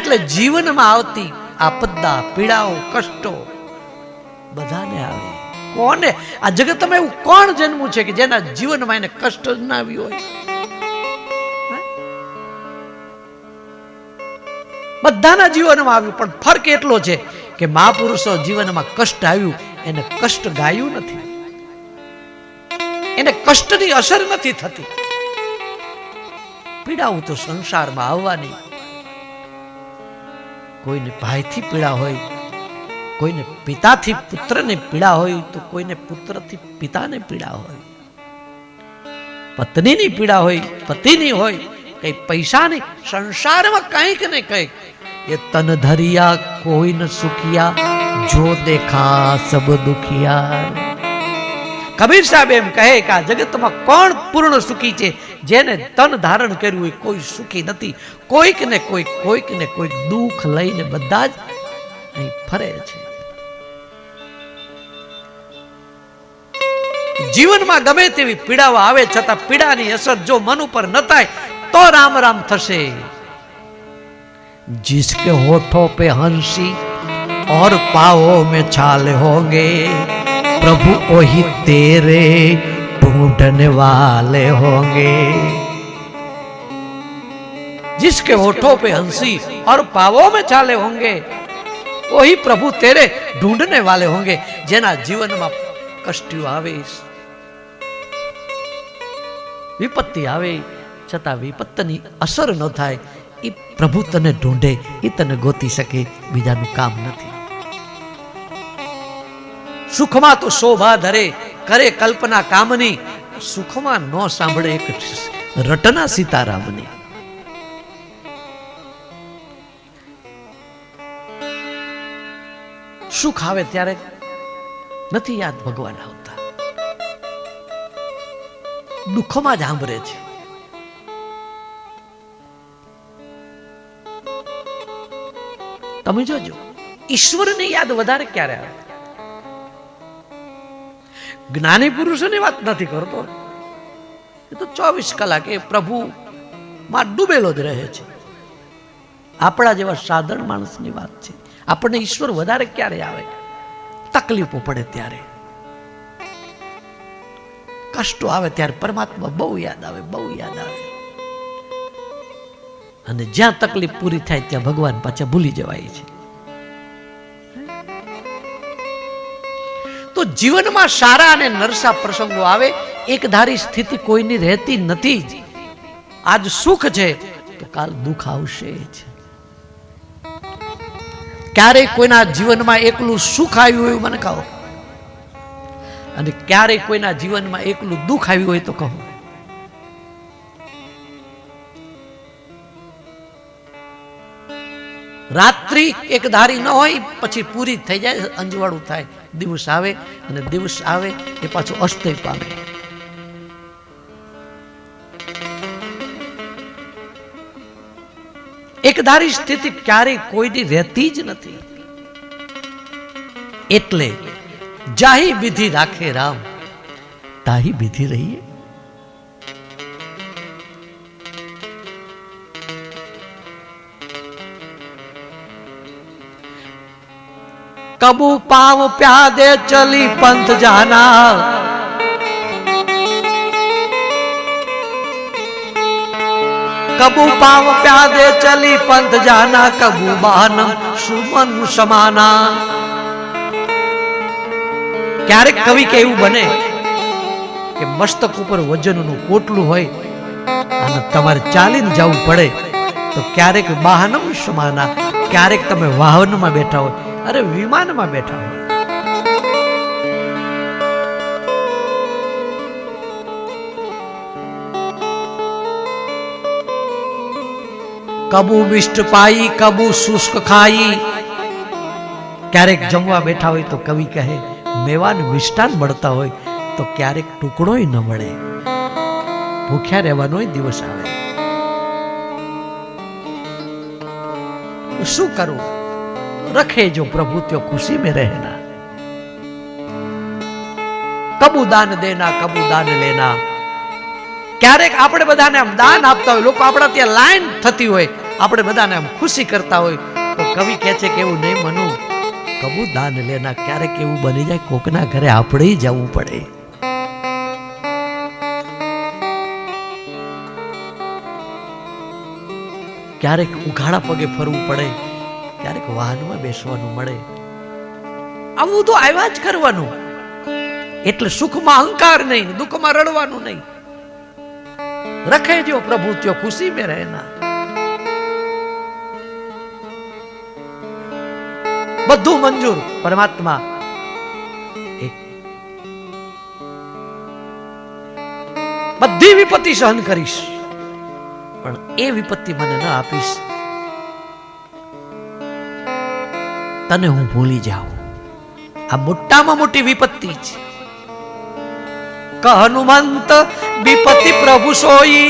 એટલે જીવનમાં આવતી આપદા, પીડાઓ, કષ્ટો બધાને આવે. કોને આ જગતમાં એવું કોણ જન્મ્યું છે કે જેના જીવનમાં એને કષ્ટ જ ના આવ્યું હોય? બધાના જીવનમાં આવ્યું, પણ ફરક એટલો છે કે મહાપુરુષો જીવનમાં કષ્ટ આવ્યું એને કષ્ટ ગાયું નથી, એને કષ્ટની અસર નથી થતી. પીડાવું તો સંસારમાં આવવાની. કોઈને ભાઈથી પીડા હોય, કોઈને પિતાથી પુત્રને પીડા હોય, તો કોઈને પુત્રથી પિતાને પીડા હોય, પત્નીની પીડા હોય, પતિની હોય, કઈ પૈસાની, સંસારમાં કંઈક ને કંઈક. એ તન ધરિયા કોઈ ન સુખિયા, જો દેખા સબ દુખિયા. કબીર સાહેબ એમ કહે કે આ જગતમાં કોણ પૂર્ણ સુખી છે? જેને તન ધારણ કર્યું હોય કોઈ સુખી નથી. કોઈક ને કોઈક દુઃખ લઈને બધા જ અહીં ફરે છે. જીવનમાં ગમે તેવી પીડાઓ આવે છતાં પીડાની અસર જો મન ઉપર ન થાય તો રામ રામ થશે. जिसके होठों पे हंसी और पाँवों में छाले होंगे, प्रभु वही तेरे ढूंढने वाले होंगे. जिसके होठों पे हंसी और पाँवों में छाले होंगे, वही प्रभु तेरे ढूंढने वाले होंगे. जेना जीवन में कष्टियों आवे, विपत्ति आवे छता विपत्तिनी असर न थाय, એ પ્રભુ તને ઢૂંઢે, એ તને ગોતી શકે, બીજાનું કામ નથી. સુખમાં તો શોભા ધરે, કરે કલ્પના કામની, સુખમાં ન સાંભળે એક રટના સીતારામની. સુખ આવે ત્યારે નથી યાદ ભગવાન આવતા, દુઃખમાં જ સાંભળે છે. તમે જોજો, ઈશ્વરની યાદ વધારે ક્યારે આવે? જ્ઞાની પુરુષોની વાત નથી કરતો, એ તો 24 કલાક એ પ્રભુ માં ડૂબેલો જ રહે છે. આપણા જેવા સાધારણ માણસની વાત છે. આપણને ઈશ્વર વધારે ક્યારે આવે? તકલીફો પડે ત્યારે, કષ્ટો આવે ત્યારે પરમાત્મા બહુ યાદ આવે, બહુ યાદ આવે. અને જ્યાં તકલીફ પૂરી થાય ત્યાં ભગવાન પાછા ભૂલી જવાય છે. તો જીવનમાં સારા અને નરસા પ્રસંગો આવે, એકધારી સ્થિતિ કોઈની રહેતી નથી જ. આજ સુખ છે તો કાલ દુઃખ આવશે જ. ક્યારેય કોઈના જીવનમાં એકલું સુખ આવ્યું હોય મને કહો, અને ક્યારેય કોઈના જીવનમાં એકલું દુઃખ આવ્યું હોય તો કહો. રાત્રિ એક ધારી ન હોય, પછી પૂરી થઈ જાય, અંજવાળું થાય, દિવસ આવે, અને દિવસ આવે એ પાછું અસ્તય પામે. એકધારી સ્થિતિ ક્યારેય કોઈની રહેતી જ નથી. એટલે જાહી વિધિ રાખે રામ, તાહી વિધિ રહીએ. कबू पाँव प्यादे चली पंथ जाना, कबू पाँव प्यादे चली पंथ जाना, कबू बहनम सुमन समाना. क्यारेक कवि के એવું બને કે મસ્તક ઉપર વજનનું કોટલું હોય અને તમારે ચાલીને જવું પડે, તો ક્યારેક બહનમ સમાના, ક્યારેક તમે વાહનમાં બેઠા હોય, અરે વિમાનમાં બેઠા હોય. કબુ મિષ્ટ પાઈ, કબુ શુષ્ક ખાઈ. ક્યારેક જમવા બેઠા હોય તો કવિ કહે મેવાન મિષ્ટાન મળતા હોય તો ક્યારેક ટુકડોય ન મળે, ભૂખ્યા રહેવાનો દિવસ આવે. શું કરું? रखे जो प्रभु त्यो खुशी में रहना. कबू दान देना, कबू दान लेना. क्यारेक आपणे बधाने आम दान आपता होय, लोको आपणा त्यां लाइन थती होय, આપણે બધાને આમ ખુશી કરતા હોય તો કવિ કહે છે કે એવું નહીં મનુ, કબુ દાન લેના. ક્યારેક એવું બની જાય કોકના ઘરે આપણે જવું પડે. ક્યારેક ઉઘાડા પગે ફરવું પડે, ક્યારેક વાહનમાં બેસવાનું મળે. આવું તો આવ્યા જ કરવાનું. એટલે સુખમાં અહંકાર નહીં, દુઃખમાં રડવાનું નહીં. રખે જો પ્રભુ ત્યો ખુશી में रहना. બધું મંજૂર. પરમાત્મા એક બધી વિપત્તિ સહન કરીશ, પણ એ વિપત્તિ મને ન આપીશ તને હું ભૂલી જાઉં. આ મોટામાં મોટી વિપત્તિ છે. હનુમંત વિપત્તિ પ્રભુ સોઈ.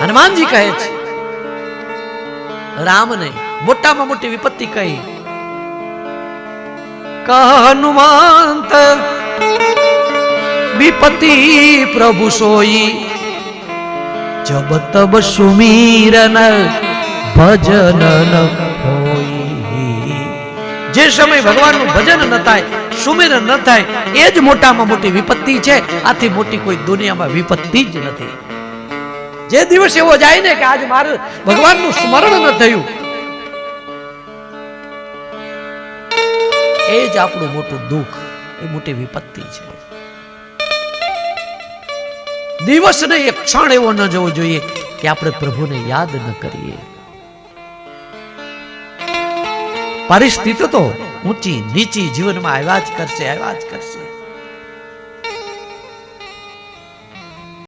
હનુમાનજી કહે છે રામને મોટામાં મોટી વિપત્તિ કહી. હનુમંત વિપત્તિ પ્રભુ સોઈ, જબ તબ સુમીરન ભજન ન હોઈ. જે સમય ભગવાનનું ભજન ન થાય, સુમિરન ન થાય, એ જ મોટામાં મોટી વિપત્તિ છે. આથી મોટી કોઈ દુનિયામાં વિપત્તિ જ નથી. જે દિવસ એવો જાય ને કે આજ મારે ભગવાનનું સ્મરણ ન થયું, એ જ આપણું મોટું દુઃખ, એ મોટી વિપત્તિ છે. દિવસ ને એક ક્ષણ એવો ન જવો જોઈએ કે આપણે પ્રભુને યાદ ન કરીએ. પરિસ્થિતિ તો ઊંચી નીચી જીવનમાં આવ્યા જ કરશે, આવ્યા જ કરશે.